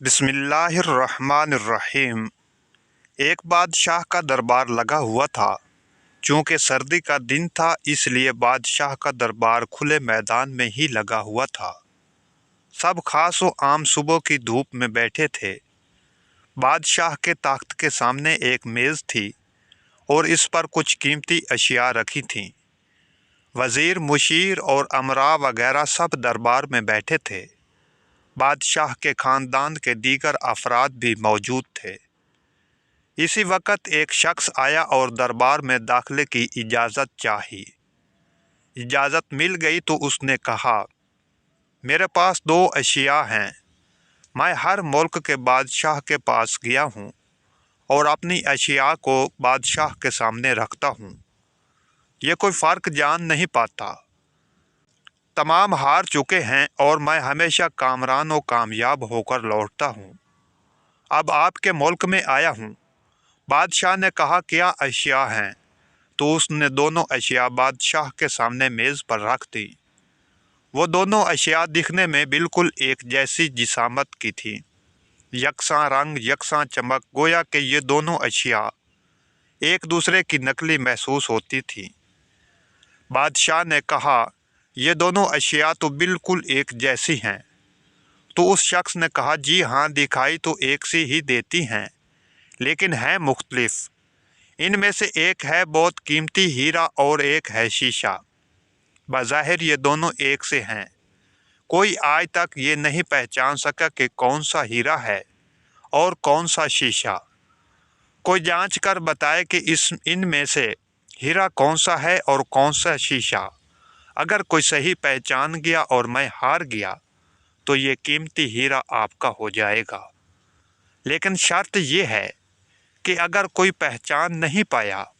बिस्मिल्लाहिर्रहमानिर्रहीम। एक बादशाह का दरबार लगा हुआ था। चूँकि सर्दी का दिन था, इसलिए बादशाह का दरबार खुले मैदान में ही लगा हुआ था। सब खास व आम सुबह की धूप में बैठे थे। बादशाह के तख्त के सामने एक मेज़ थी और इस पर कुछ कीमती अशिया रखी थीं। वज़ीर, मुशीर और अमरा वगैरह सब दरबार में बैठे थे। बादशाह के ख़ानदान के दीगर अफराद भी मौजूद थे। इसी वक्त एक शख्स आया और दरबार में दाखिले की इजाज़त चाही। इजाज़त मिल गई तो उसने कहा, मेरे पास 2 अशिया हैं। मैं हर मुल्क के बादशाह के पास गया हूँ और अपनी अशिया को बादशाह के सामने रखता हूँ। ये कोई फ़र्क जान नहीं पाता। तमाम हार चुके हैं और मैं हमेशा कामरान व कामयाब होकर लौटता हूँ। अब आपके मुल्क में आया हूँ। बादशाह ने कहा, क्या अशिया हैं? तो उसने दोनों अशिया बादशाह के सामने मेज़ पर रख दी। वो दोनों अशिया दिखने में बिल्कुल एक जैसी जिसामत की थी। यकसां रंग, यकसां चमक, गोया कि ये दोनों अशिया एक दूसरे की नकली महसूस होती थी। बादशाह ने कहा, ये दोनों अशिया तो बिल्कुल एक जैसी हैं। तो उस शख्स ने कहा, जी हाँ, दिखाई तो एक सी ही देती हैं, लेकिन हैं मुख्तलिफ। इनमें से एक है बहुत कीमती हीरा और एक है शीशा। बज़ाहिर ये दोनों एक से हैं। कोई आज तक ये नहीं पहचान सका कि कौन सा हीरा है और कौन सा शीशा। कोई जांच कर बताए कि इनमें से हीरा कौन सा है और कौन सा शीशा। अगर कोई सही पहचान गया और मैं हार गया तो ये कीमती हीरा आपका हो जाएगा। लेकिन शर्त ये है कि अगर कोई पहचान नहीं पाया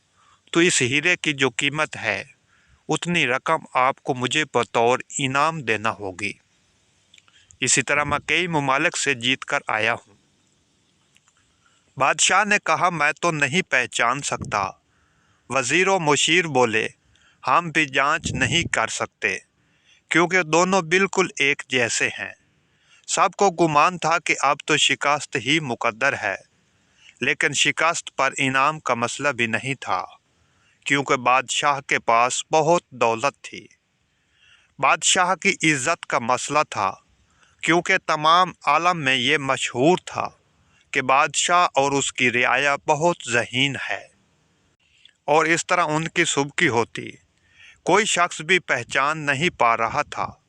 तो इस हीरे की जो कीमत है उतनी रकम आपको मुझे बतौर इनाम देना होगी। इसी तरह मैं कई ममालिक से जीत कर आया हूँ। बादशाह ने कहा, मैं तो नहीं पहचान सकता। वज़ीर व मुशीर बोले, हम भी जांच नहीं कर सकते क्योंकि दोनों बिल्कुल एक जैसे हैं। सबको गुमान था कि अब तो शिकस्त ही मुकद्दर है, लेकिन शिकस्त पर इनाम का मसला भी नहीं था क्योंकि बादशाह के पास बहुत दौलत थी। बादशाह की इज़्ज़त का मसला था क्योंकि तमाम आलम में ये मशहूर था कि बादशाह और उसकी रियाया बहुत ज़हीन है और इस तरह उनकी सुबकी होती। कोई शख्स भी पहचान नहीं पा रहा था।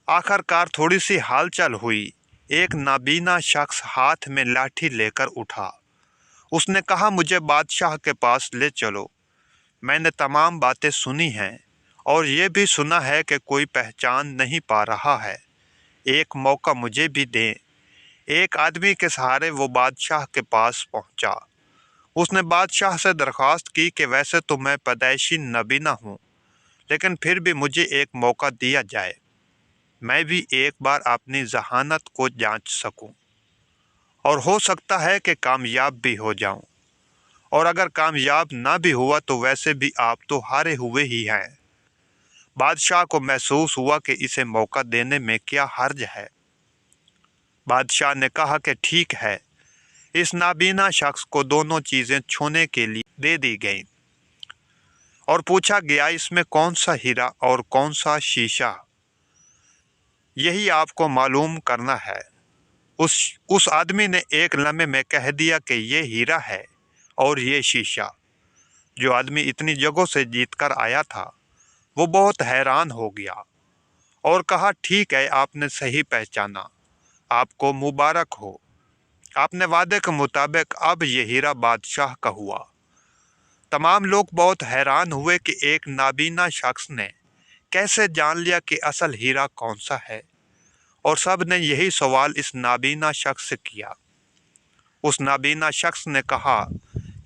आखिरकार थोड़ी सी हलचल हुई। एक नाबीना शख्स हाथ में लाठी लेकर उठा। उसने कहा, मुझे बादशाह के पास ले चलो। मैंने तमाम बातें सुनी हैं और ये भी सुना है कि कोई पहचान नहीं पा रहा है। एक मौका मुझे भी दें। एक आदमी के सहारे वो बादशाह के पास पहुंचा। उसने बादशाह से दरख्वास्त की कि वैसे तो मैं पैदाइशी नबीना हूँ, लेकिन फिर भी मुझे एक मौका दिया जाए। मैं भी एक बार अपनी जहानत को जांच सकूं और हो सकता है कि कामयाब भी हो जाऊं। और अगर कामयाब ना भी हुआ तो वैसे भी आप तो हारे हुए ही हैं। बादशाह को महसूस हुआ कि इसे मौका देने में क्या हर्ज है। बादशाह ने कहा कि ठीक है। इस नाबीना शख्स को दोनों चीज़ें छूने के लिए दे दी गईं और पूछा गया, इसमें कौन सा हीरा और कौन सा शीशा, यही आपको मालूम करना है। उस आदमी ने एक लम्हे में कह दिया कि ये हीरा है और ये शीशा। जो आदमी इतनी जगहों से जीत कर आया था वो बहुत हैरान हो गया और कहा, ठीक है, आपने सही पहचाना, आपको मुबारक हो। आपने वादे के मुताबिक अब ये हीरा बादशाह का हुआ। तमाम लोग बहुत हैरान हुए कि एक नाबीना शख्स ने कैसे जान लिया कि असल हीरा कौन सा है, और सब ने यही सवाल इस नाबीना शख्स से किया। उस नाबीना शख्स ने कहा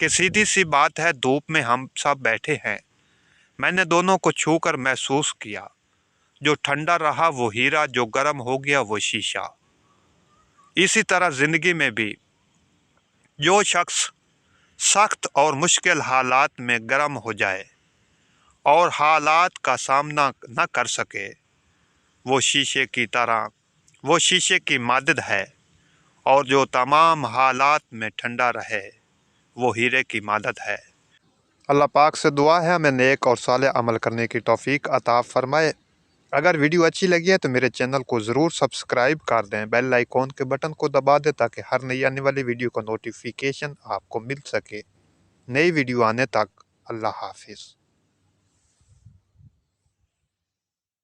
कि सीधी सी बात है, धूप में हम सब बैठे हैं। मैंने दोनों को छूकर महसूस किया। जो ठंडा रहा वो हीरा, जो गर्म हो गया वो शीशा। इसी तरह ज़िंदगी में भी जो शख्स सख्त और मुश्किल हालात में गर्म हो जाए और हालात का सामना न कर सके, वो शीशे की तरह, वो शीशे की मादद है اور جو تمام حالات میں ٹھنڈا رہے، وہ ہیرے کی مادت ہے۔ اللہ پاک سے دعا ہے ہمیں نیک اور صالح عمل کرنے کی توفیق عطا فرمائے۔ اگر ویڈیو اچھی لگی ہے تو میرے چینل کو ضرور سبسکرائب کر دیں، بیل آئیکن کے بٹن کو دبا دیں تاکہ ہر نئی آنے والی ویڈیو کا نوٹیفیکیشن آپ کو مل سکے۔ نئی ویڈیو آنے تک اللہ حافظ۔